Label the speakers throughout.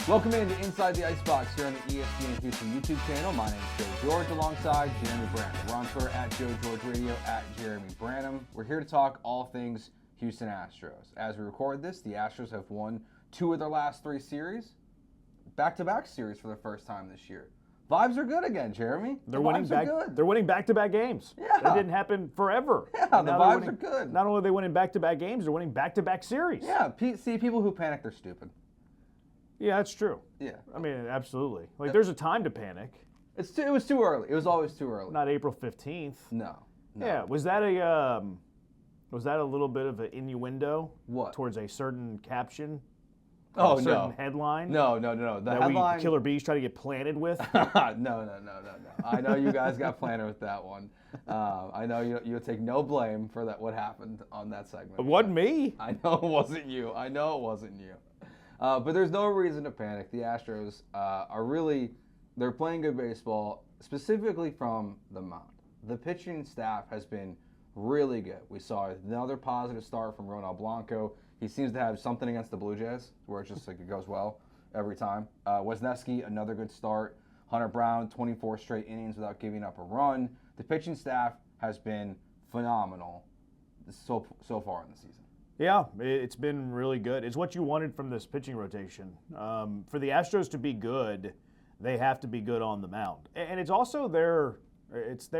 Speaker 1: Welcome into Inside the Icebox here on the ESPN Houston YouTube channel. My name is Joe George alongside Jeremy Branham. We're on Twitter at Joe George Radio at Jeremy Branham. We're here to talk all things Houston Astros. As we record this, the Astros have won 2 of their last 3 series. Back-to-back series for the first time this year. Vibes are good again, Jeremy.
Speaker 2: They're winning back-to-back games.
Speaker 1: Yeah.
Speaker 2: That didn't happen forever.
Speaker 1: Yeah, the vibes are good.
Speaker 2: Not only are they winning back-to-back games, they're winning back-to-back series.
Speaker 1: Yeah, see, people who panic, they're stupid.
Speaker 2: Yeah, that's true.
Speaker 1: Yeah.
Speaker 2: I mean, absolutely. Like, there's a time to panic.
Speaker 1: It was too early. It was always too early.
Speaker 2: Not April 15th.
Speaker 1: No.
Speaker 2: Yeah, was that a little bit of an innuendo?
Speaker 1: What?
Speaker 2: Towards a certain caption?
Speaker 1: Oh,
Speaker 2: a certain headline?
Speaker 1: No. The headline.
Speaker 2: Killer Bees try to get planted with?
Speaker 1: No. I know you guys got planted with that one. I know you'll take no blame for that. What happened on that segment?
Speaker 2: It wasn't me.
Speaker 1: I know it wasn't you. But there's no reason to panic. The Astros they're playing good baseball, specifically from the mound. The pitching staff has been really good. We saw another positive start from Ronel Blanco. He seems to have something against the Blue Jays, where it's just like it goes well every time. Wesneski, another good start. Hunter Brown, 24 straight innings without giving up a run. The pitching staff has been phenomenal so far in the season.
Speaker 2: Yeah, it's been really good. It's what you wanted from this pitching rotation. For the Astros to be good, they have to be good on the mound. And it's also their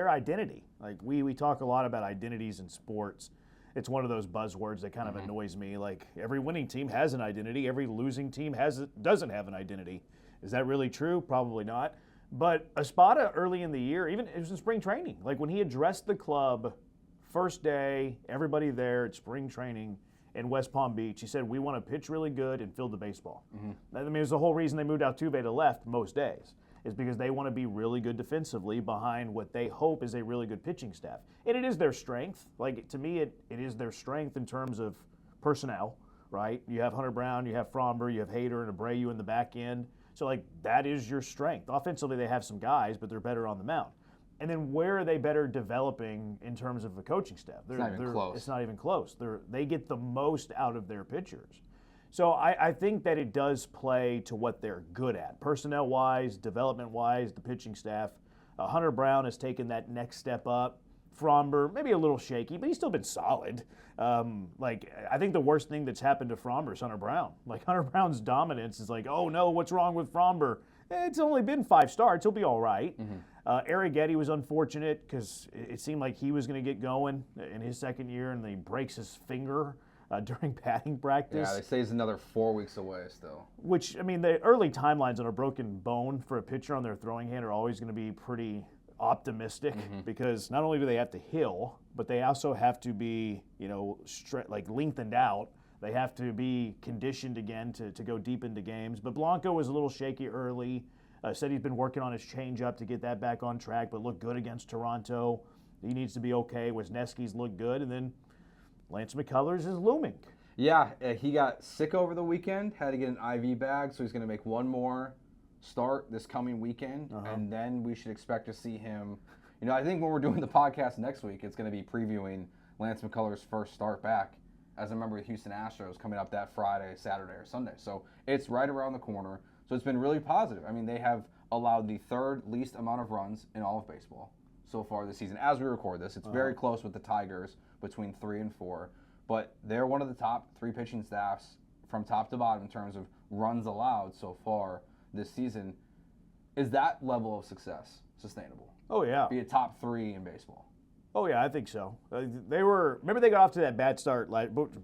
Speaker 2: identity. Like, we talk a lot about identities in sports. It's one of those buzzwords that kind of annoys me. Like, every winning team has an identity. Every losing team doesn't have an identity. Is that really true? Probably not. But Espada early in the year, even it was in spring training, like when he addressed the club first day, everybody there at spring training in West Palm Beach, he said, we want to pitch really good and field the baseball. I mean, it was the whole reason they moved Altuve to left most days, is because they want to be really good defensively behind what they hope is a really good pitching staff. And it is their strength. Like, to me, it is their strength in terms of personnel, right? You have Hunter Brown, you have Framber, you have Hayden and Abrau in the back end. So, like, that is your strength. Offensively, they have some guys, but they're better on the mound. And then where are they better developing in terms of the coaching staff?
Speaker 1: It's not even close.
Speaker 2: It's not even close. They get the most out of their pitchers. So I think that it does play to what they're good at. Personnel-wise, development-wise, the pitching staff. Hunter Brown has taken that next step up. Framber, maybe a little shaky, but he's still been solid. I think the worst thing that's happened to Framber is Hunter Brown. Like, Hunter Brown's dominance is like, oh, no, what's wrong with Framber? It's only been 5 starts. He'll be all right. Arrighetti was unfortunate because it seemed like he was going to get going in his second year, and then he breaks his finger during batting practice.
Speaker 1: Yeah, they say he's another 4 weeks away still.
Speaker 2: Which, I mean, the early timelines on a broken bone for a pitcher on their throwing hand are always going to be pretty optimistic because not only do they have to heal, but they also have to be, lengthened out. They have to be conditioned again to go deep into games. But Blanco was a little shaky early. Said he's been working on his changeup to get that back on track, but looked good against Toronto. He needs to be okay. Wesneski's looked good. And then Lance McCullers is looming.
Speaker 1: Yeah, he got sick over the weekend, had to get an IV bag, so he's going to make one more start this coming weekend, and then we should expect to see him. I think when we're doing the podcast next week, it's going to be previewing Lance McCullers' first start back as a member of the Houston Astros coming up that Friday, Saturday, or Sunday. So it's right around the corner. So it's been really positive. I mean, they have allowed the 3rd least amount of runs in all of baseball so far this season. As we record this, it's very close with the Tigers between 3 and 4. But they're one of the top 3 pitching staffs from top to bottom in terms of runs allowed so far this season. Is that level of success sustainable?
Speaker 2: Oh, yeah.
Speaker 1: Be a top 3 in baseball?
Speaker 2: Oh, yeah, I think so. Remember they got off to that bad start.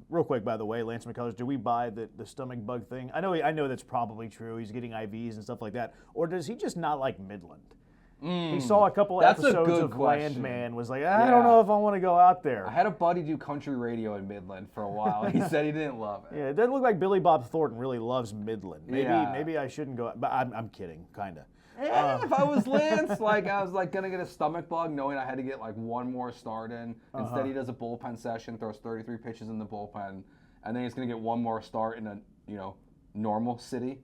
Speaker 2: Real quick, by the way, Lance McCullers, do we buy the stomach bug thing? I know that's probably true. He's getting IVs and stuff like that. Or does he just not like Midland? He saw a couple episodes of Landman, was like, I don't know if I want to go out there.
Speaker 1: I had a buddy do country radio in Midland for a while. He said he didn't love it.
Speaker 2: Yeah, it doesn't look like Billy Bob Thornton really loves Midland. Maybe I shouldn't go. But I'm kidding, kind of.
Speaker 1: If I was Lance, I was gonna get a stomach bug knowing I had to get one more start in. Instead, he does a bullpen session, throws 33 pitches in the bullpen, and then he's gonna get one more start in a normal city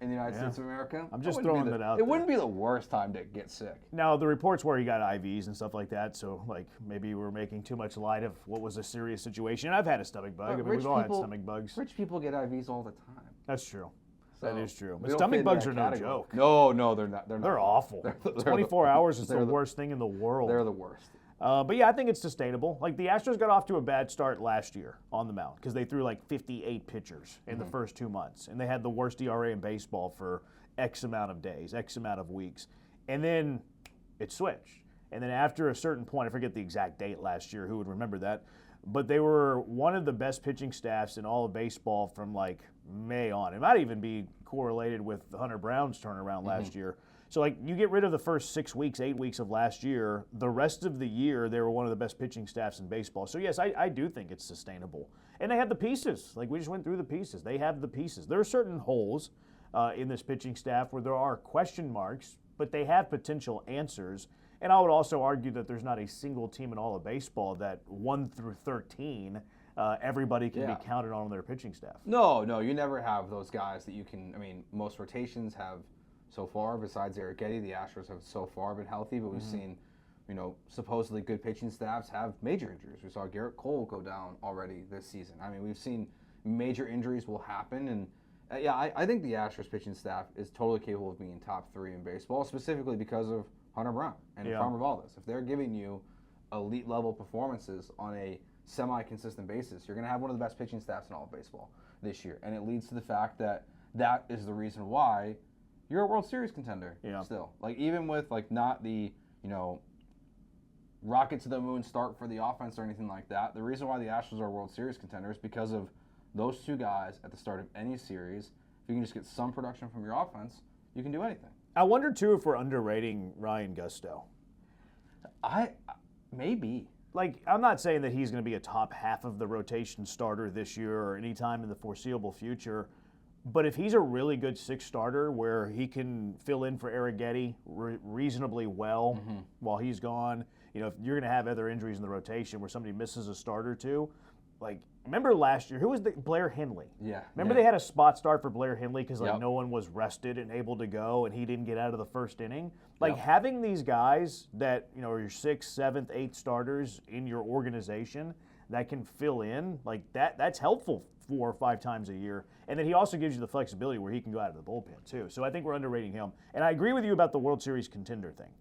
Speaker 1: in the United States of America.
Speaker 2: I'm just throwing that out.
Speaker 1: It wouldn't be the worst time to get sick.
Speaker 2: Now the reports where he got IVs and stuff like that, so maybe we're making too much light of what was a serious situation. And I've had a stomach bug. We've all had stomach bugs.
Speaker 1: Rich people get IVs all the time.
Speaker 2: That's true.
Speaker 1: So
Speaker 2: that is true.
Speaker 1: we
Speaker 2: But
Speaker 1: don't
Speaker 2: stomach
Speaker 1: fit in
Speaker 2: bugs
Speaker 1: that
Speaker 2: are no
Speaker 1: category.
Speaker 2: joke.
Speaker 1: No, they're not.
Speaker 2: They're awful. 24 hours is the worst thing in the world.
Speaker 1: They're the worst.
Speaker 2: But yeah, I think it's sustainable. Like the Astros got off to a bad start last year on the mound because they threw like 58 pitchers in the first 2 months, and they had the worst ERA in baseball for X amount of days, X amount of weeks, and then it switched. And then after a certain point, I forget the exact date last year, who would remember that, but they were one of the best pitching staffs in all of baseball from like May on. It might even be correlated with Hunter Brown's turnaround last year. So like you get rid of the first 6 weeks, 8 weeks of last year, the rest of the year they were one of the best pitching staffs in baseball. So yes, I do think it's sustainable. And they have the pieces. Like we just went through the pieces. They have the pieces. There are certain holes in this pitching staff where there are question marks, but they have potential answers. And I would also argue that there's not a single team in all of baseball that 1 through 13 everybody can be counted on their pitching staff.
Speaker 1: No, you never have those guys that you can. I mean, most rotations have so far, besides Eric Getty, the Astros have so far been healthy, but we've seen, supposedly good pitching staffs have major injuries. We saw Garrett Cole go down already this season. I mean, we've seen major injuries will happen, and I think the Astros pitching staff is totally capable of being top 3 in baseball, specifically because of Hunter Brown and Framber Valdez. If they're giving you elite level performances on a semi-consistent basis, you're going to have one of the best pitching staffs in all of baseball this year, and it leads to the fact that is the reason why you're a World Series contender still. Like even with like not the rocket to the moon start for the offense or anything like that, the reason why the Astros are World Series contenders is because of those two guys at the start of any series. If you can just get some production from your offense, you can do anything.
Speaker 2: I wonder too if we're underrating Ryan Gusto.
Speaker 1: Maybe.
Speaker 2: Like, I'm not saying that he's going to be a top half of the rotation starter this year or any time in the foreseeable future, but if he's a really good 6th starter where he can fill in for Eric Getty reasonably well while he's gone, if you're going to have other injuries in the rotation where somebody misses a start or two, like, remember last year, who was Blair Henley?
Speaker 1: Yeah.
Speaker 2: Remember they had a spot start for Blair Henley because no one was rested and able to go, and he didn't get out of the first inning. Like having these guys that are your 6th, 7th, 8th starters in your organization that can fill in, like that's helpful 4 or 5 times a year. And then he also gives you the flexibility where he can go out of the bullpen too. So I think we're underrating him. And I agree with you about the World Series contender thing.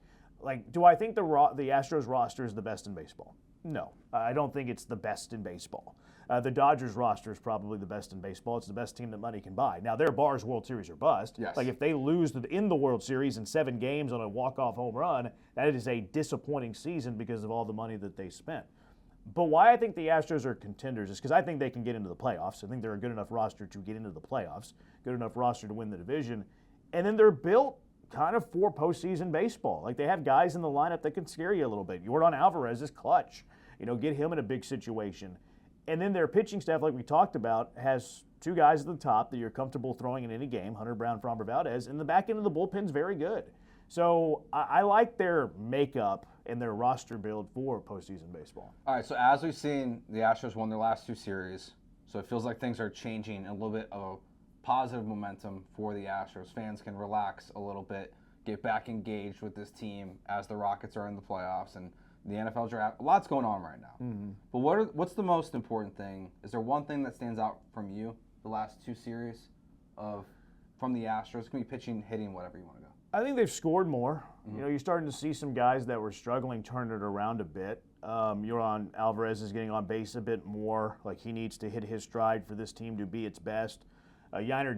Speaker 2: Like, do I think the Astros roster is the best in baseball? No, I don't think it's the best in baseball. The Dodgers roster is probably the best in baseball. It's the best team that money can buy. Now, their bar's World Series or bust.
Speaker 1: Yes.
Speaker 2: Like, if they lose in the World Series in 7 games on a walk-off home run, that is a disappointing season because of all the money that they spent. But why I think the Astros are contenders is because I think they can get into the playoffs. I think they're a good enough roster to get into the playoffs, good enough roster to win the division. And then they're built kind of for postseason baseball. Like, they have guys in the lineup that can scare you a little bit. Yordan Alvarez is clutch. Get him in a big situation. And then their pitching staff, like we talked about, has 2 guys at the top that you're comfortable throwing in any game, Hunter Brown, Framber Valdez, and the back end of the bullpen's very good. So I like their makeup and their roster build for postseason baseball.
Speaker 1: All right, so as we've seen, the Astros won their last 2 series, so it feels like things are changing, a little bit of positive momentum for the Astros. Fans can relax a little bit, get back engaged with this team as the Rockets are in the playoffs, and the NFL draft. A lot's going on right now. But what's the most important thing? Is there one thing that stands out from you the last 2 series from the Astros? It can be pitching, hitting, whatever you want to go.
Speaker 2: I think they've scored more. You're starting to see some guys that were struggling turn it around a bit. Yordan Alvarez is getting on base a bit more. Like, he needs to hit his stride for this team to be its best. Yandy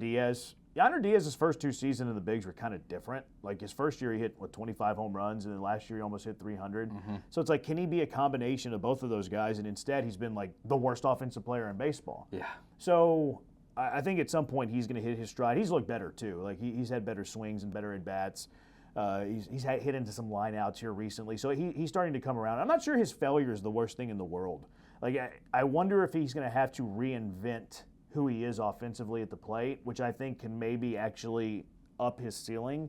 Speaker 2: Diaz's first 2 seasons in the bigs were kind of different. Like, his first year he hit 25 home runs, and then last year he almost hit 300. So it's like, can he be a combination of both of those guys? And instead he's been like the worst offensive player in baseball.
Speaker 1: Yeah.
Speaker 2: So I think at some point he's going to hit his stride. He's looked better too. Like, he's had better swings and better at bats. He's hit into some lineouts here recently. So he's starting to come around. I'm not sure his failure is the worst thing in the world. Like, I wonder if he's going to have to reinvent who he is offensively at the plate, which I think can maybe actually up his ceiling.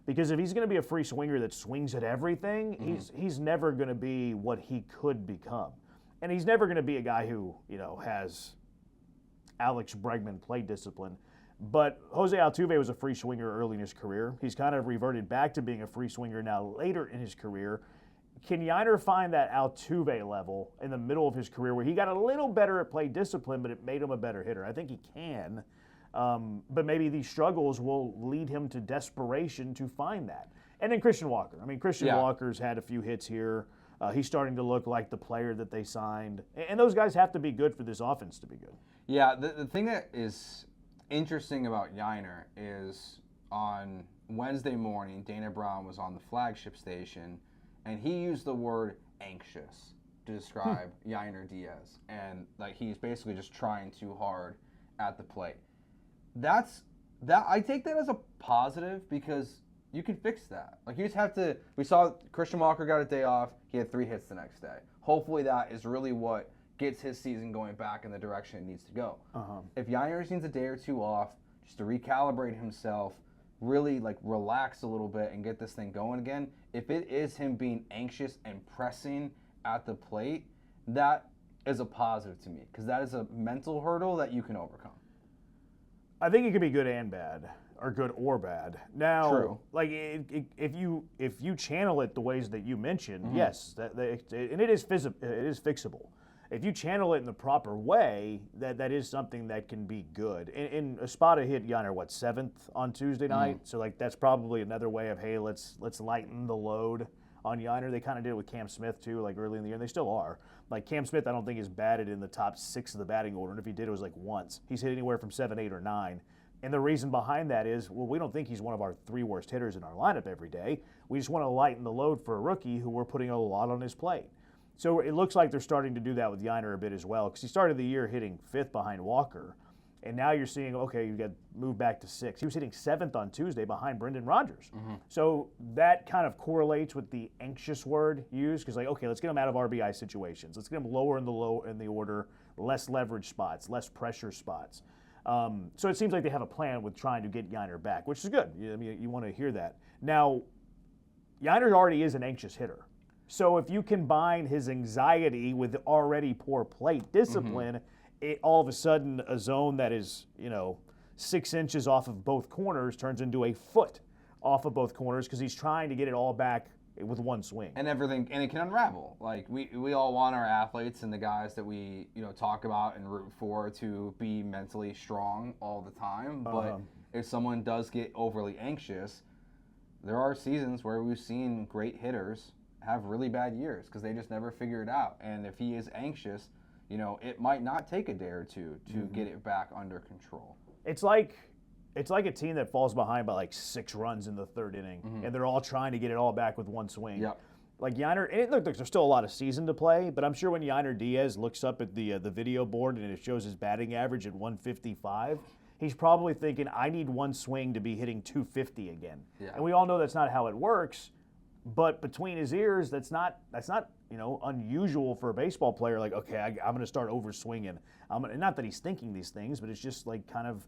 Speaker 2: Because if he's going to be a free swinger that swings at everything, he's never going to be what he could become. And he's never going to be a guy who, has Alex Bregman plate discipline. But Jose Altuve was a free swinger early in his career. He's kind of reverted back to being a free swinger now later in his career. Can Yandy find that Altuve level in the middle of his career where he got a little better at plate discipline, but it made him a better hitter? I think he can. But maybe these struggles will lead him to desperation to find that. And then Christian Walker. I mean, Christian Walker's had a few hits here. He's starting to look like the player that they signed. And those guys have to be good for this offense to be good.
Speaker 1: Yeah, the thing that is interesting about Yainer is on Wednesday morning, Dana Brown was on the flagship station, and he used the word anxious to describe Yandy Diaz. And like he's basically just trying too hard at the plate. I take that as a positive because you can fix that. Like you just have to. We saw Christian Walker got a day off. He had 3 hits the next day. Hopefully that is really what gets his season going back in the direction it needs to go. If Yandy needs a day or two off, just to recalibrate himself, really like relax a little bit and get this thing going again. If it is him being anxious and pressing at the plate, that is a positive to me because that is a mental hurdle that you can overcome.
Speaker 2: I think it can be good and bad, or good or bad. Now,
Speaker 1: True.
Speaker 2: Like if you channel it the ways that you mentioned, yes, and it is fixable. If you channel it in the proper way, that is something that can be good. And Espada hit Yandy, 7th on Tuesday night? So like that's probably another way of, hey, let's lighten the load on Yandy. They kind of did it with Cam Smith too, like early in the year, and they still are. Like Cam Smith, I don't think is batted in the top 6 of the batting order, and if he did, it was like once. He's hit anywhere from 7, 8, or 9. And the reason behind that is, well, we don't think he's one of our 3 worst hitters in our lineup every day. We just want to lighten the load for a rookie who we're putting a lot on his plate. So it looks like they're starting to do that with Yandy a bit as well, because he started the year hitting 5th behind Walker, and now you're seeing, okay, you got moved back to 6th. He was hitting 7th on Tuesday behind Brendan Rodgers. So that kind of correlates with the anxious word used, because like, okay, let's get him out of RBI situations. Let's get him lower in the order, less leverage spots, less pressure spots. So it seems like they have a plan with trying to get Yandy back, which is good. I mean, you want to hear that. Now, Yandy already is an anxious hitter. So if you combine his anxiety with already poor plate discipline, it all of a sudden a zone that is, 6 inches off of both corners turns into a foot off of both corners because he's trying to get it all back with one swing.
Speaker 1: And everything, and it can unravel. Like we all want our athletes and the guys that we talk about and root for to be mentally strong all the time. But if someone does get overly anxious, there are seasons where we've seen great hitters have really bad years because they just never figure it out. And if he is anxious, it might not take a day or two to get it back under control.
Speaker 2: It's like a team that falls behind by like 6 runs in the 3rd inning, and they're all trying to get it all back with one swing.
Speaker 1: Yep.
Speaker 2: Like Yandy, and look, there's still a lot of season to play, but I'm sure when Yandy Diaz looks up at the video board and it shows his batting average at 155, he's probably thinking, I need one swing to be hitting 250 again.
Speaker 1: Yeah. And
Speaker 2: we all know that's not how it works. But between his ears, that's not unusual for a baseball player. Like, okay, I'm going to start over swinging. Not that he's thinking these things, but it's just like kind of,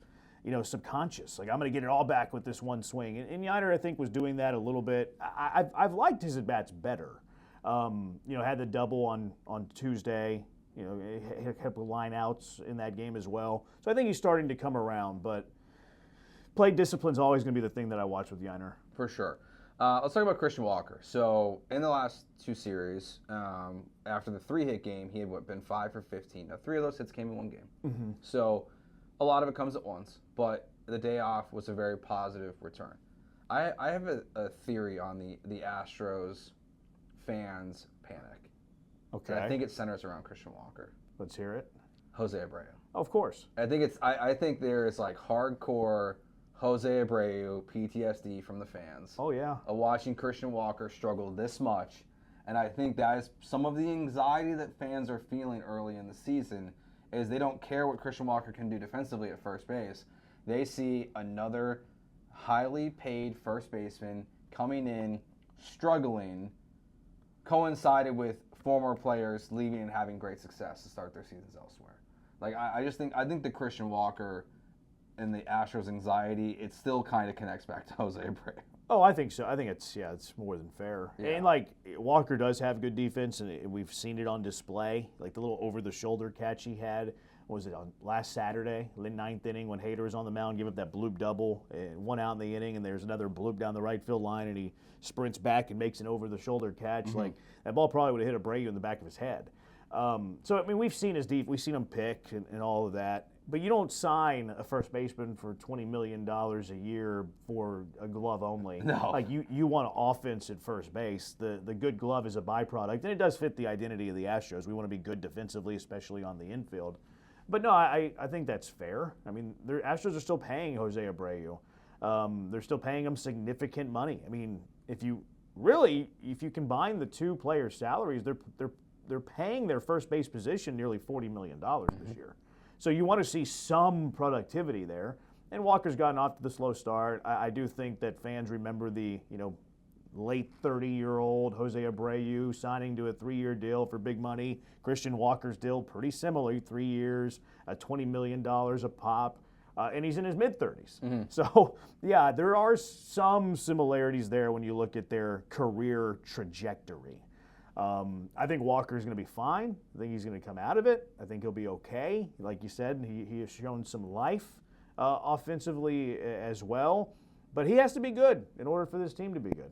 Speaker 2: subconscious. Like I'm going to get it all back with this one swing. And Yandy, I think, was doing that a little bit. I've liked his at bats better. Had the double on Tuesday. He had a couple of line outs in that game as well. So I think he's starting to come around. But play discipline's always going to be the thing that I watch with Yandy.
Speaker 1: For sure. Let's talk about Christian Walker. So in the last 2 series, after the 3-hit game, he had been 5 for 15. Now 3 of those hits came in one game. So a lot of it comes at once, but the day off was a very positive return. I have a theory on the Astros fans' panic.
Speaker 2: Okay.
Speaker 1: And I think it centers around Christian Walker.
Speaker 2: Let's hear it.
Speaker 1: Jose Abreu.
Speaker 2: Oh, of course.
Speaker 1: I think there is like hardcore Jose Abreu PTSD from the fans.
Speaker 2: Oh, yeah.
Speaker 1: Watching Christian Walker struggle this much. And I think that is some of the anxiety that fans are feeling early in the season is they don't care what Christian Walker can do defensively at first base. They see another highly paid first baseman coming in, struggling, coincided with former players leaving and having great success to start their seasons elsewhere. Like I think the Christian Walker and the Astros anxiety, it still kind of connects back to Jose Abreu.
Speaker 2: Oh, I think so. I think it's more than fair.
Speaker 1: Yeah.
Speaker 2: And like Walker does have good defense, and we've seen it on display. Like the little over-the-shoulder catch he had, what was it, on last Saturday, the 9th inning when Hayden was on the mound, give up that bloop double, and 1 out in the inning, and there's another bloop down the right field line, and he sprints back and makes an over-the-shoulder catch. Like that ball probably would have hit Abreu in the back of his head. So I mean, we've seen him pick and all of that. But you don't sign a first baseman for $20 million a year for a glove only.
Speaker 1: No.
Speaker 2: Like you want offense at first base. The good glove is a byproduct, and it does fit the identity of the Astros. We want to be good defensively, especially on the infield. But no, I think that's fair. I mean, the Astros are still paying Jose Abreu. They're still paying him significant money. I mean, if you combine the two players' salaries, they're paying their first base position nearly $40 million this year. So you want to see some productivity there. And Walker's gotten off to the slow start. I do think that fans remember the late 30-year-old Jose Abreu signing to a 3-year deal for big money. Christian Walker's deal pretty similar, 3 years, $20 million a pop, and he's in his mid-30s. So, yeah, there are some similarities there when you look at their career trajectory. I think Walker's going to be fine. I think he's going to come out of it. I think he'll be okay. Like you said, he has shown some life offensively as well. But he has to be good in order for this team to be good.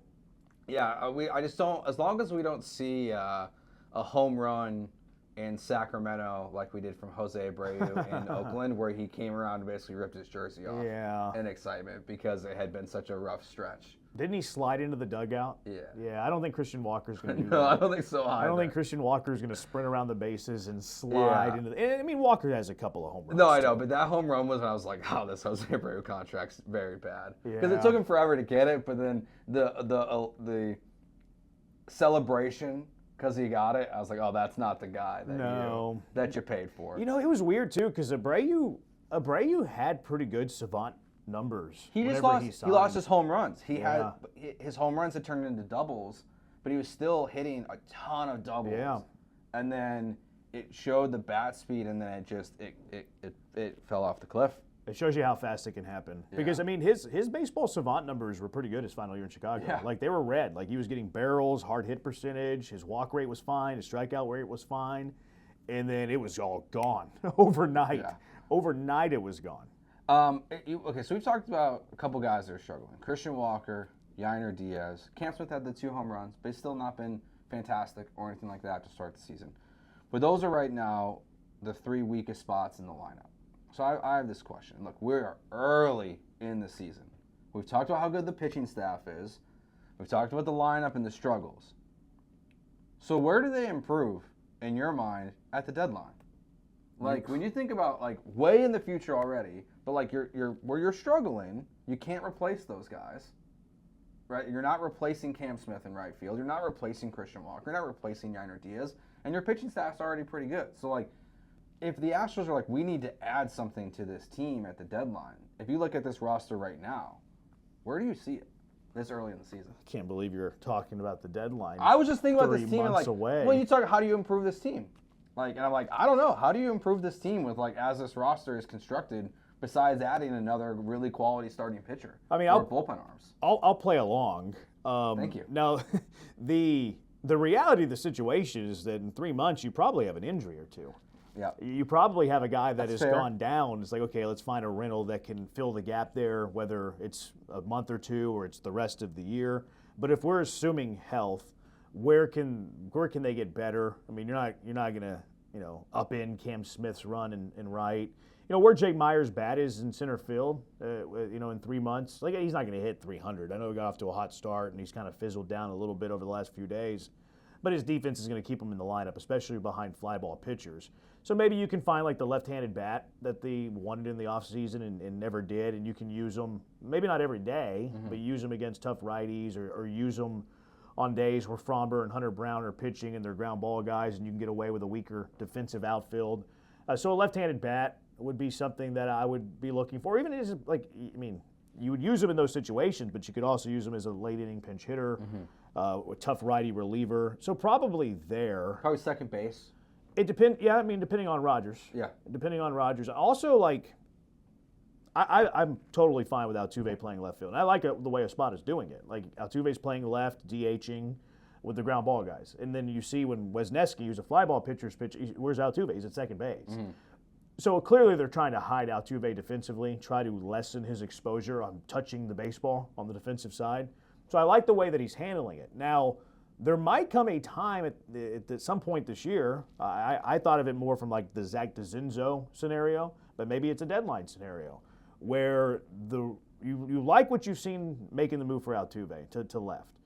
Speaker 1: Yeah, I just don't. As long as we don't see a home run in Sacramento like we did from Jose Abreu in Oakland, where he came around and basically ripped his jersey off in excitement because it had been such a rough stretch.
Speaker 2: Didn't he slide into the dugout?
Speaker 1: Yeah.
Speaker 2: Yeah, I don't think Christian Walker's going to do that.
Speaker 1: No, I don't think so either.
Speaker 2: I don't think Christian Walker's going to sprint around the bases and slide into the... I mean, Walker has a couple of home runs.
Speaker 1: No, I know, but that home run was when I was like, oh, this Jose Abreu contract's very bad. Because
Speaker 2: Yeah.
Speaker 1: it took him forever to get it, but then the celebration, because he got it, I was like, oh, that's not the guy that you paid for.
Speaker 2: You know, it was weird, too, because Abreu had pretty good savant numbers.
Speaker 1: He lost his home runs. Had his home runs had turned into doubles, but he was still hitting a ton of doubles.
Speaker 2: Yeah.
Speaker 1: And then it showed the bat speed, and then it fell off the cliff.
Speaker 2: It shows you how fast it can happen. Yeah. Because I mean, his baseball savant numbers were pretty good his final year in Chicago.
Speaker 1: Yeah.
Speaker 2: Like they were red. Like he was getting barrels, hard hit percentage, his walk rate was fine, his strikeout rate was fine, and then it was all gone overnight. Yeah. Overnight, it was gone.
Speaker 1: Okay, so we've talked about a couple guys that are struggling. Christian Walker, Yandy Diaz. Cam Smith had the 2 home runs, but he's still not been fantastic or anything like that to start the season. But those are right now the 3 weakest spots in the lineup. So I have this question. Look, we are early in the season. We've talked about how good the pitching staff is. We've talked about the lineup and the struggles. So where do they improve, in your mind, at the deadline? Like, when you think about, like, way in the future already, but, like, where you're struggling, you can't replace those guys, right? You're not replacing Cam Smith in right field. You're not replacing Christian Walker. You're not replacing Yandy Diaz. And your pitching staff's already pretty good. So, like, if the Astros are like, we need to add something to this team at the deadline, if you look at this roster right now, where do you see it this early in the season?
Speaker 2: I can't believe you're talking about the deadline.
Speaker 1: I was just thinking about this team and, like,
Speaker 2: away.
Speaker 1: well, you talk, how do you improve this team? Like, and I'm like, I don't know. How do you improve this team with, like, as this roster is constructed, besides adding another really quality starting pitcher?
Speaker 2: I mean,
Speaker 1: or bullpen arms.
Speaker 2: I'll play along.
Speaker 1: Thank you.
Speaker 2: Now, the reality of the situation is that in 3 months you probably have an injury or two.
Speaker 1: Yeah.
Speaker 2: You probably have a guy that has
Speaker 1: fair.
Speaker 2: gone down. It's like, okay, let's find a rental that can fill the gap there, whether it's a month or two or it's the rest of the year. But if we're assuming health, where can they get better? I mean, you're not gonna upend Cam Smith's run and right. Where Jake Meyers' bat is in center field, in 3 months, like he's not gonna hit 300. I know he got off to a hot start and he's kind of fizzled down a little bit over the last few days, but his defense is gonna keep him in the lineup, especially behind fly ball pitchers. So maybe you can find like the left-handed bat that they wanted in the offseason and never did, and you can use them, maybe not every day, but use them against tough righties or use them on days where Framber and Hunter Brown are pitching and they're ground ball guys, and you can get away with a weaker defensive outfield. So a left-handed bat would be something that I would be looking for. Even as you would use them in those situations, but you could also use them as a late-inning pinch hitter, a tough righty reliever. So probably there.
Speaker 1: Probably second base.
Speaker 2: It depends. Yeah, I mean, depending on Rodgers.
Speaker 1: Yeah.
Speaker 2: Depending on Rodgers. Also, like, I'm totally fine with Altuve playing left field. And I like the way Espada's doing it. Like, Altuve's playing left, DHing with the ground ball guys. And then you see when Wesneski, who's a fly ball pitcher's pitch, where's Altuve? He's at second base. So clearly they're trying to hide Altuve defensively, try to lessen his exposure on touching the baseball on the defensive side. So I like the way that he's handling it. Now, There might come a time at some point this year. I thought of it more from like the Zach DeZinzo scenario, but maybe it's a deadline scenario where you like what you've seen making the move for Altuve to left,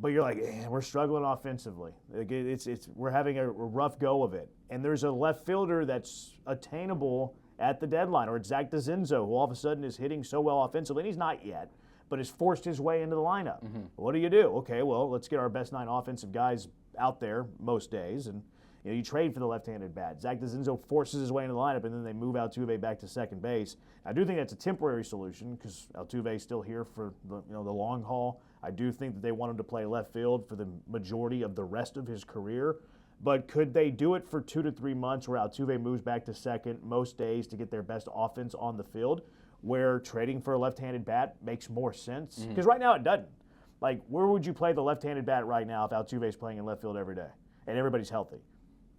Speaker 2: but you're like, we're struggling offensively. We're having a rough go of it, and there's a left fielder that's attainable at the deadline, or it's Zach DeZinzo, who all of a sudden is hitting so well offensively, and he's not yet, but has forced his way into the lineup. Mm-hmm. What do? Okay, well, let's get our best 9 offensive guys out there most days, and you trade for the left-handed bat. Zach DeZinzo forces his way into the lineup, and then they move Altuve back to second base. I do think that's a temporary solution because Altuve is still here for the long haul. I do think that they want him to play left field for the majority of the rest of his career. But could they do it for 2 to 3 months where Altuve moves back to second most days to get their best offense on the field, where trading for a left-handed bat makes more sense? Because right now it doesn't. Like, where would you play the left-handed bat right now if Altuve's playing in left field every day and everybody's healthy?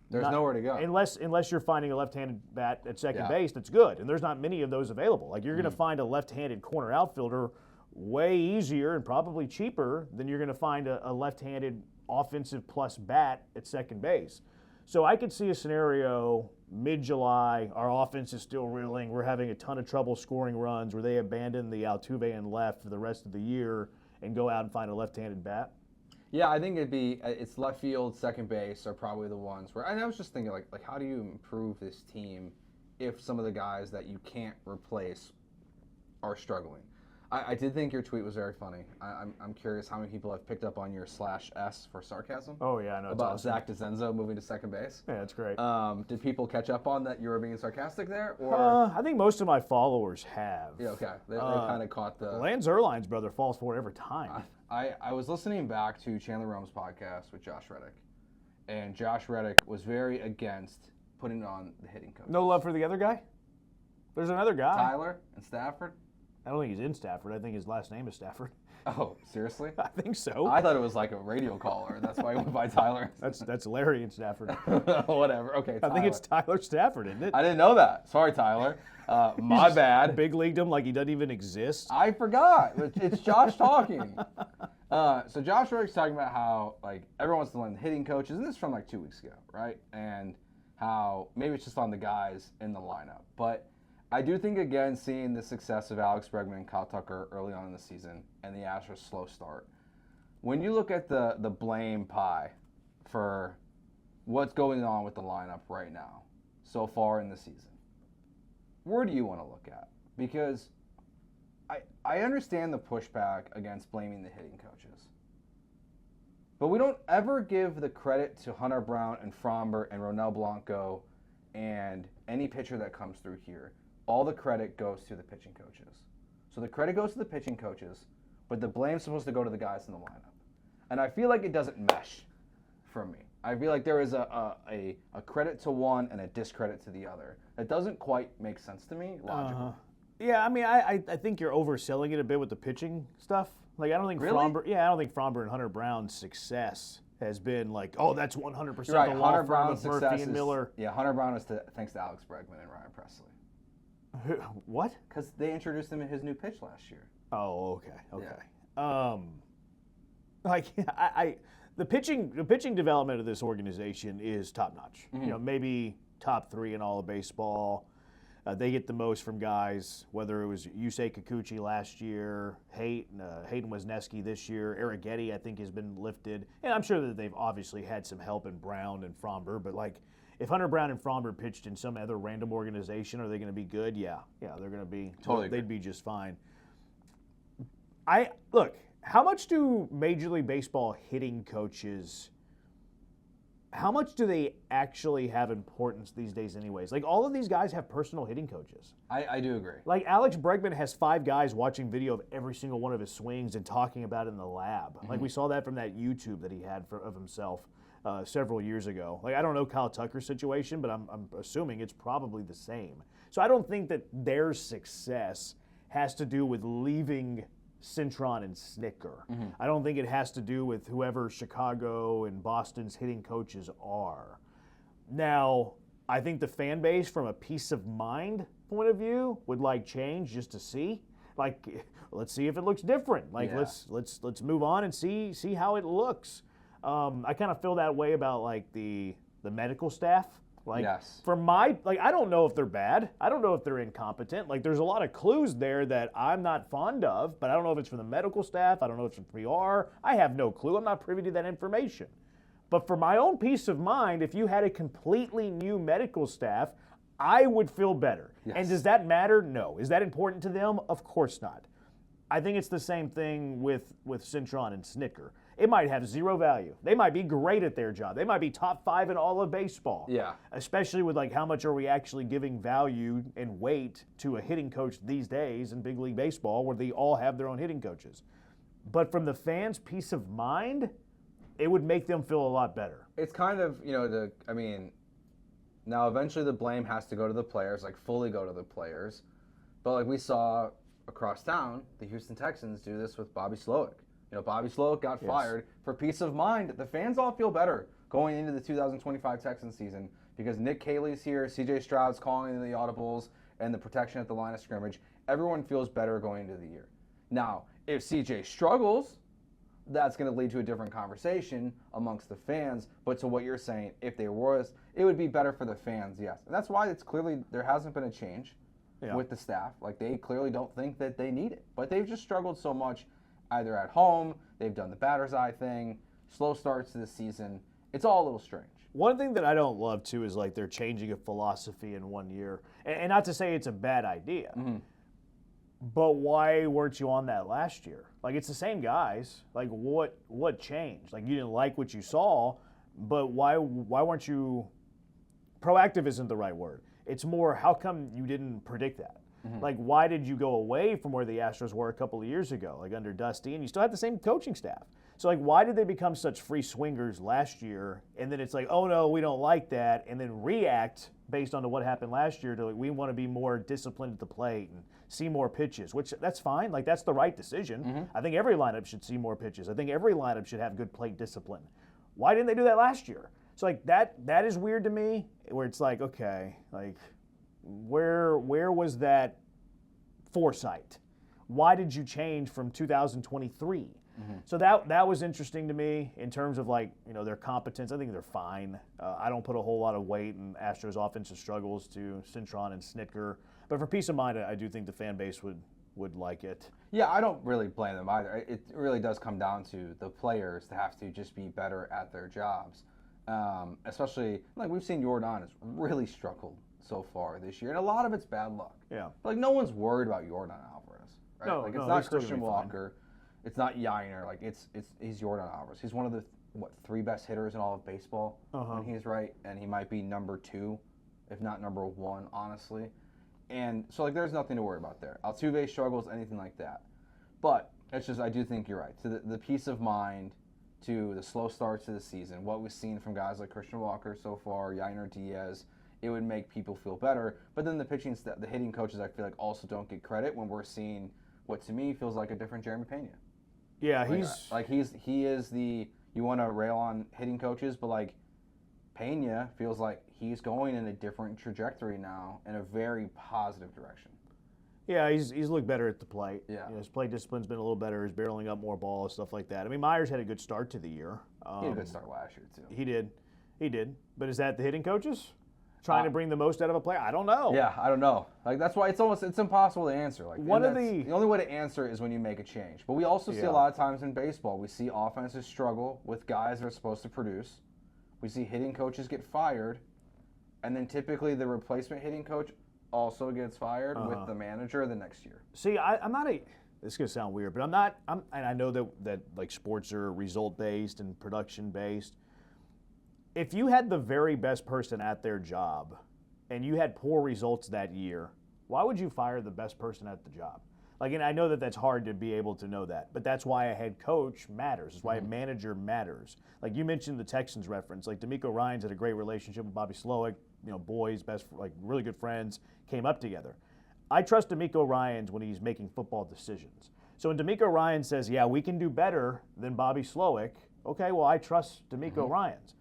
Speaker 1: There's nowhere to go.
Speaker 2: Unless you're finding a left-handed bat at second base that's good, and there's not many of those available. Like, you're going to find a left-handed corner outfielder way easier and probably cheaper than you're going to find a left-handed offensive plus bat at second base. So I could see a scenario mid-July, our offense is still reeling, we're having a ton of trouble scoring runs, where they abandon the Altuve and left for the rest of the year and go out and find a left-handed bat.
Speaker 1: Yeah, I think it's left field, second base are probably the ones where, and I was just thinking like how do you improve this team if some of the guys that you can't replace are struggling? I did think your tweet was very funny. I'm curious how many people have picked up on your /S for sarcasm.
Speaker 2: Oh yeah, I know.
Speaker 1: About
Speaker 2: awesome.
Speaker 1: Zach DeZinzo moving to second base.
Speaker 2: Yeah, that's great.
Speaker 1: Did people catch up on that you were being sarcastic there? Or
Speaker 2: I think most of my followers have.
Speaker 1: Yeah, okay. They kind of caught the...
Speaker 2: Lance Erline's brother falls for it every time.
Speaker 1: I was listening back to Chandler Rome's podcast with Josh Reddick, and Josh Reddick was very against putting it on the hitting coach.
Speaker 2: No love for the other guy? There's another guy.
Speaker 1: Tyler and Stafford?
Speaker 2: I don't think he's in Stafford. I think his last name is Stafford.
Speaker 1: Oh, seriously?
Speaker 2: I think so.
Speaker 1: I thought it was like a radio caller. That's why he went by Tyler.
Speaker 2: That's Larry in Stafford.
Speaker 1: Whatever. Okay, Tyler.
Speaker 2: I think it's Tyler Stafford, isn't it?
Speaker 1: I didn't know that. Sorry, Tyler. My bad.
Speaker 2: Big leagued him like he doesn't even exist.
Speaker 1: I forgot. It's Josh talking. So Josh Reddick's talking about how like everyone wants to learn the hitting coaches, and this is from like 2 weeks ago, right? And how maybe it's just on the guys in the lineup, but I do think, again, seeing the success of Alex Bregman and Kyle Tucker early on in the season and the Astros' slow start, when you look at the blame pie for what's going on with the lineup right now so far in the season, where do you want to look at? Because I understand the pushback against blaming the hitting coaches, but we don't ever give the credit to Hunter Brown and Framber and Ronel Blanco and any pitcher that comes through here. All the credit goes to the pitching coaches. So the credit goes to the pitching coaches, but the blame's supposed to go to the guys in the lineup. And I feel like it doesn't mesh for me. I feel like there is a credit to one and a discredit to the other. It doesn't quite make sense to me logically.
Speaker 2: Yeah, I mean, I think you're overselling it a bit with the pitching stuff. Like, I don't think
Speaker 1: really?
Speaker 2: Framber and Hunter Brown's success has been like, oh, that's 100%
Speaker 1: right.
Speaker 2: the law
Speaker 1: Hunter
Speaker 2: firm
Speaker 1: Brown's
Speaker 2: of Murphy and Miller.
Speaker 1: Yeah, Hunter Brown is thanks to Alex Bregman and Ryan Presley.
Speaker 2: What?
Speaker 1: Because they introduced him in his new pitch last year.
Speaker 2: Oh, okay.
Speaker 1: Yeah.
Speaker 2: The pitching development of this organization is top notch.
Speaker 1: Mm-hmm.
Speaker 2: Maybe top 3 in all of baseball. They get the most from guys, whether it was Yusei Kikuchi last year, Hayden Wesneski this year, Arrighetti I think has been lifted, and I'm sure that they've obviously had some help in Brown and Framber, but like, if Hunter Brown and Framber pitched in some other random organization, are they going to be good? Yeah, they're going to be.
Speaker 1: Totally.
Speaker 2: They'd be just fine. Look, how much do Major League Baseball hitting coaches, how much do they actually have importance these days anyways? Like, all of these guys have personal hitting coaches.
Speaker 1: I do agree.
Speaker 2: Like, Alex Bregman has 5 guys watching video of every single one of his swings and talking about it in the lab. Mm-hmm. Like, we saw that from that YouTube that he had of himself. Several years ago. Like, I don't know Kyle Tucker's situation, but I'm assuming it's probably the same. So I don't think that their success has to do with leaving Cintron and Snicker. Mm-hmm. I don't think it has to do with whoever Chicago and Boston's hitting coaches are. Now, I think the fan base, from a peace of mind point of view, would like change just to see. Like, let's see if it looks different. Like, let's move on and see how it looks. I kind of feel that way about like the medical staff. Like
Speaker 1: Yes.
Speaker 2: I don't know if they're bad. I don't know if they're incompetent. Like there's a lot of clues there that I'm not fond of, but I don't know if it's from the medical staff. I don't know if it's from PR. I have no clue. I'm not privy to that information. But for my own peace of mind, if you had a completely new medical staff, I would feel better.
Speaker 1: Yes.
Speaker 2: And does that matter? No. Is that important to them? Of course not. I think it's the same thing with Cintron and Snitker. It might have zero value. They might be great at their job. They might be top 5 in all of baseball.
Speaker 1: Yeah.
Speaker 2: Especially with like how much are we actually giving value and weight to a hitting coach these days in big league baseball where they all have their own hitting coaches. But from the fans' peace of mind, it would make them feel a lot better.
Speaker 1: It's kind of, now eventually the blame has to go to the players, like fully go to the players. But like we saw across town, the Houston Texans do this with Bobby Slowick. Bobby Slowick got fired for peace of mind. The fans all feel better going into the 2025 Texans season because Nick Caley's here, C.J. Stroud's calling the audibles, and the protection at the line of scrimmage. Everyone feels better going into the year. Now, if C.J. struggles, that's going to lead to a different conversation amongst the fans. But to what you're saying, if they were, it would be better for the fans, yes. And that's why it's clearly there hasn't been a change with the staff. Like, they clearly don't think that they need it. But they've just struggled so much either at home, they've done the batter's eye thing, slow starts to the season. It's all a little strange.
Speaker 2: One thing that I don't love, too, is like they're changing a philosophy in 1 year. And not to say it's a bad idea, but why weren't you on that last year? Like, it's the same guys. Like, what changed? Like, you didn't like what you saw, but why weren't you – proactive isn't the right word. It's more how come you didn't predict that? Like, why did you go away from where the Astros were a couple of years ago, like under Dusty, and you still had the same coaching staff? So, like, why did they become such free swingers last year? And then it's like, oh, no, we don't like that, and then react based on what happened last year to, like, we want to be more disciplined at the plate and see more pitches, which that's fine. Like, that's the right decision. I think every lineup should see more pitches. I think every lineup should have good plate discipline. Why didn't they do that last year? So, like, that is weird to me, where it's like, okay, like, where was that foresight? Why did you change from 2023? So that was interesting to me in terms of like, their competence. I think they're fine. I don't put a whole lot of weight in Astros offensive struggles to Cintron and Snitker. But for peace of mind, I do think the fan base would like it.
Speaker 1: Yeah, I don't really blame them either. It really does come down to the players to have to just be better at their jobs. Especially, like we've seen Yordan has really struggled so far this year, and a lot of it's bad luck.
Speaker 2: Yeah.
Speaker 1: But, like, no one's worried about Yordan Alvarez, right?
Speaker 2: No,
Speaker 1: like, it's
Speaker 2: no,
Speaker 1: not
Speaker 2: he's still
Speaker 1: Christian
Speaker 2: gonna be
Speaker 1: Walker. It's not Yainer. Like, he's Yordan Alvarez. He's one of the, 3 best hitters in all of baseball when he's right, and he might be number 2, if not number 1, honestly. And so, like, there's nothing to worry about there. Altuve struggles, anything like that. But it's just, I do think you're right. To the peace of mind, to the slow starts to the season, what we've seen from guys like Christian Walker so far, Yandy Diaz, it would make people feel better. But then the hitting coaches, I feel like, also don't get credit when we're seeing what to me feels like a different Jeremy Pena.
Speaker 2: Yeah,
Speaker 1: he is the, you want to rail on hitting coaches, but like Pena feels like he's going in a different trajectory now in a very positive direction.
Speaker 2: Yeah, he's looked better at the plate.
Speaker 1: Yeah.
Speaker 2: His plate discipline's been a little better. He's barreling up more balls, stuff like that. I mean, Myers had a good start to the year.
Speaker 1: He had a good start last year, too.
Speaker 2: He did. But is that the hitting coaches? Trying to bring the most out of a player? I don't know.
Speaker 1: Yeah, I don't know. Like, that's why it's impossible to answer. Like, the only way to answer is when you make a change. But we also see a lot of times in baseball, we see offenses struggle with guys that are supposed to produce. We see hitting coaches get fired, and then typically the replacement hitting coach also gets fired with the manager the next year.
Speaker 2: See, I'm not a. This is gonna sound weird, but I'm not. And I know that like sports are result based and production based. If you had the very best person at their job, and you had poor results that year, why would you fire the best person at the job? Like, and I know that that's hard to be able to know that, but that's why a head coach matters. That's why a manager matters. Like you mentioned the Texans reference. Like D'Amico Ryans had a great relationship with Bobby Slowick. Boys, really good friends, came up together. I trust D'Amico Ryans when he's making football decisions. So when D'Amico Ryans says, yeah, we can do better than Bobby Slowick, okay, well, I trust D'Amico Ryans.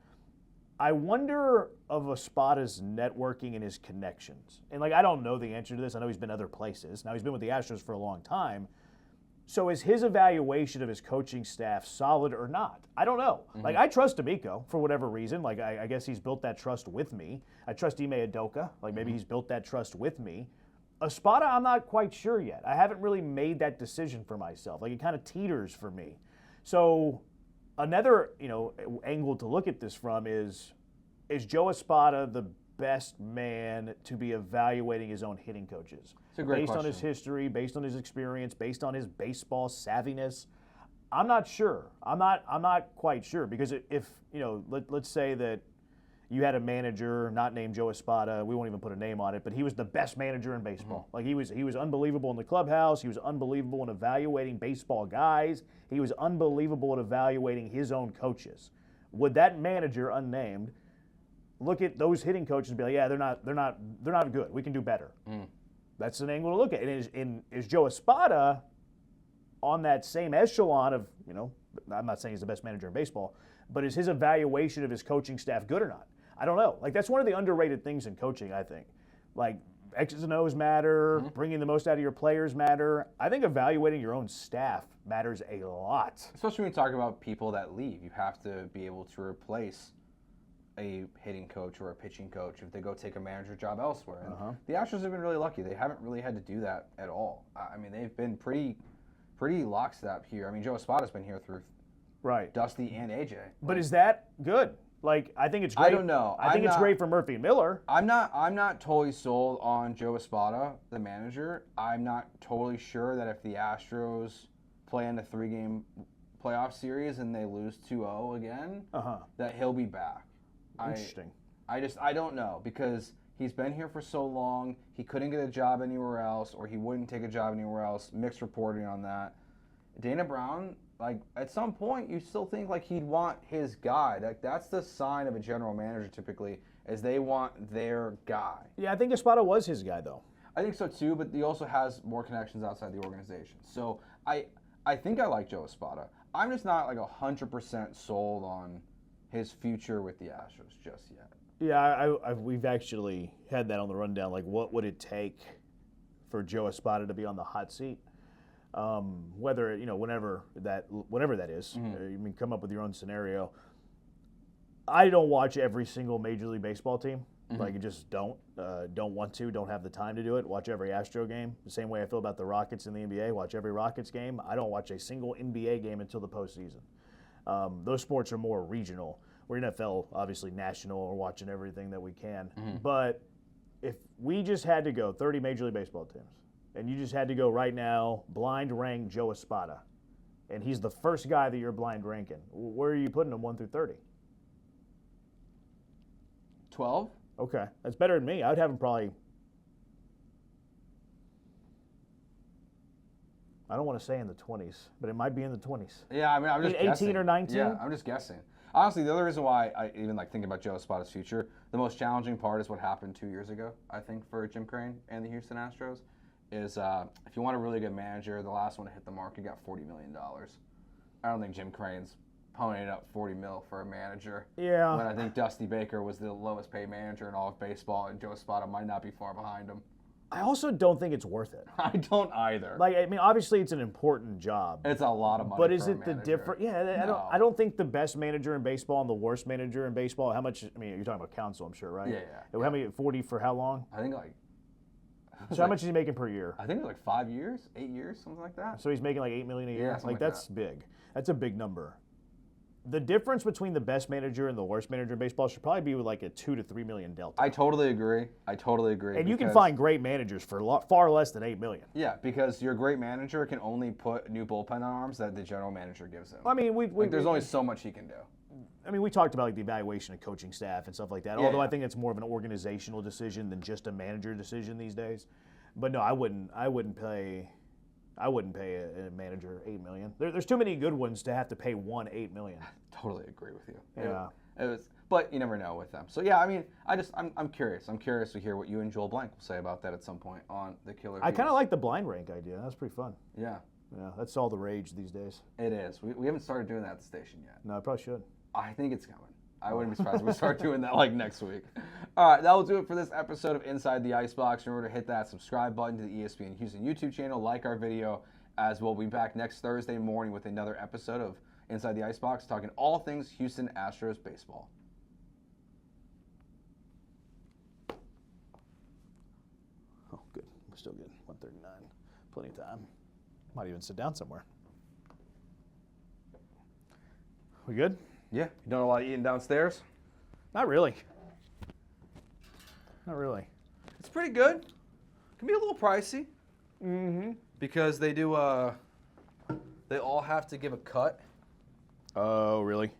Speaker 2: I wonder of a spot as networking and his connections. And, like, I don't know the answer to this. I know he's been other places. Now, he's been with the Astros for a long time. So is his evaluation of his coaching staff solid or not? I don't know. Like, I trust D'Amico for whatever reason. Like, I guess he's built that trust with me. I trust Ime Udoka. Like, maybe he's built that trust with me. Espada, I'm not quite sure yet. I haven't really made that decision for myself. Like, it kind of teeters for me. So another, angle to look at this from is Joe Espada the best man to be evaluating his own hitting coaches?
Speaker 1: It's a great
Speaker 2: based
Speaker 1: question.
Speaker 2: on his history, based on his experience, based on his baseball savviness. I'm not sure. I'm not quite sure, because if let's say that you had a manager not named Joe Espada, we won't even put a name on it, but he was the best manager in baseball. Like, he was unbelievable in the clubhouse. He was unbelievable in evaluating baseball guys. He was unbelievable at evaluating his own coaches. Would that manager, unnamed, look at those hitting coaches and be like, yeah, they're not good. We can do better. That's an angle to look at. And is Joe Espada on that same echelon of, I'm not saying he's the best manager in baseball, but is his evaluation of his coaching staff good or not? I don't know. Like, that's one of the underrated things in coaching, I think. Like, X's and O's matter, bringing the most out of your players matter. I think evaluating your own staff matters a lot.
Speaker 1: Especially when you talk about people that leave. You have to be able to replace a hitting coach or a pitching coach if they go take a manager job elsewhere. And the Astros have been really lucky. They haven't really had to do that at all. I mean, they've been pretty lockstep here. I mean, Joe Espada's been here through Dusty and AJ.
Speaker 2: But is that good? Like, I think it's great.
Speaker 1: I don't know.
Speaker 2: I think it's great for Murphy and Miller.
Speaker 1: I'm not totally sold on Joe Espada, the manager. I'm not totally sure that if the Astros play in a 3-game playoff series and they lose 2-0 again, that he'll be back.
Speaker 2: Interesting.
Speaker 1: I don't know, because he's been here for so long. He couldn't get a job anywhere else, or he wouldn't take a job anywhere else. Mixed reporting on that. Dana Brown, like, at some point, you still think like he'd want his guy. That's the sign of a general manager typically, is they want their guy.
Speaker 2: Yeah, I think Espada was his guy, though.
Speaker 1: I think so too, but he also has more connections outside the organization. So I think I like Joe Espada. I'm just not like 100% sold on his future with the Astros just yet.
Speaker 2: Yeah, we've actually had that on the rundown. Like, what would it take for Joe Espada to be on the hot seat? Whether, whenever that is, you can come up with your own scenario. I don't watch every single Major League Baseball team. Like, I just don't want to, don't have the time to do it. Watch every Astro game. The same way I feel about the Rockets in the NBA. Watch every Rockets game. I don't watch a single NBA game until the postseason. Those sports are more regional. We're NFL, obviously national. We're watching everything that we can. But if we just had to go 30 Major League Baseball teams, and you just had to go right now, blind rank Joe Espada, and he's the first guy that you're blind ranking, where are you putting him 1 through 30?
Speaker 1: 12?
Speaker 2: Okay, that's better than me. I would have him probably, I don't want to say in the 20s, but it might be in the 20s.
Speaker 1: Yeah, I mean, I'm just
Speaker 2: 18
Speaker 1: guessing.
Speaker 2: or 19?
Speaker 1: Yeah, I'm just guessing. Honestly, the other reason why I even think about Joe Espada's future, the most challenging part is what happened 2 years ago, I think, for Jim Crane and the Houston Astros, is if you want a really good manager, the last one to hit the market got $40 million. I don't think Jim Crane's ponying up $40 million for a manager.
Speaker 2: Yeah.
Speaker 1: When I think Dusty Baker was the lowest paid manager in all of baseball, and Joe Espada might not be far behind him.
Speaker 2: I also don't think it's worth it.
Speaker 1: I don't either.
Speaker 2: Like, I mean, obviously it's an important job.
Speaker 1: It's a lot of money.
Speaker 2: But is
Speaker 1: for a
Speaker 2: it the
Speaker 1: manager.
Speaker 2: different? Yeah,
Speaker 1: No.
Speaker 2: I don't think the best manager in baseball and the worst manager in baseball. How much? I mean, you're talking about council, I'm sure, right?
Speaker 1: Yeah.
Speaker 2: How many? 40 for how long?
Speaker 1: I think like.
Speaker 2: So how much is he making per year?
Speaker 1: I think it's like 5 years, 8 years, something like that.
Speaker 2: So he's making like $8 million a year.
Speaker 1: Yeah, something
Speaker 2: like
Speaker 1: like
Speaker 2: that's big. That's a big number. The difference between the best manager and the worst manager in baseball should probably be with like a $2 to $3 million delta.
Speaker 1: I totally agree.
Speaker 2: And you can find great managers for far less than $8 million.
Speaker 1: Yeah, because your great manager can only put new bullpen arms that the general manager gives him.
Speaker 2: I mean,
Speaker 1: there's only so much he can do.
Speaker 2: I mean, we talked about like the evaluation of coaching staff and stuff like that.
Speaker 1: Yeah,
Speaker 2: although
Speaker 1: yeah.
Speaker 2: I think it's more of an organizational decision than just a manager decision these days. But no, I wouldn't pay a manager $8 million. There's too many good ones to have to pay one $8 million.
Speaker 1: Totally agree with you.
Speaker 2: Yeah.
Speaker 1: It was, but you never know with them. So yeah, I mean, I'm curious. I'm curious to hear what you and Joel Blank will say about that at some point on the Killer.
Speaker 2: I kind of like the blind rank idea. That's pretty fun.
Speaker 1: Yeah.
Speaker 2: Yeah, that's all the rage these days.
Speaker 1: It is. We haven't started doing that at the station yet.
Speaker 2: No, I probably should.
Speaker 1: I think it's coming. I wouldn't be surprised if we start doing that like next week. All right, that will do it for this episode of Inside the Icebox. Remember to hit that subscribe button to the ESPN Houston YouTube channel, like our video, as we'll be back next Thursday morning with another episode of Inside the Icebox, talking all things Houston Astros baseball.
Speaker 2: Oh, good. We're still good. 1:39. Plenty of time. Might even sit down somewhere. We good?
Speaker 1: Yeah. You doing a lot of eating downstairs?
Speaker 2: Not really. Not really.
Speaker 1: It's pretty good. Can be a little pricey.
Speaker 2: Mm-hmm.
Speaker 1: Because they do, they all have to give a cut.
Speaker 2: Oh, really?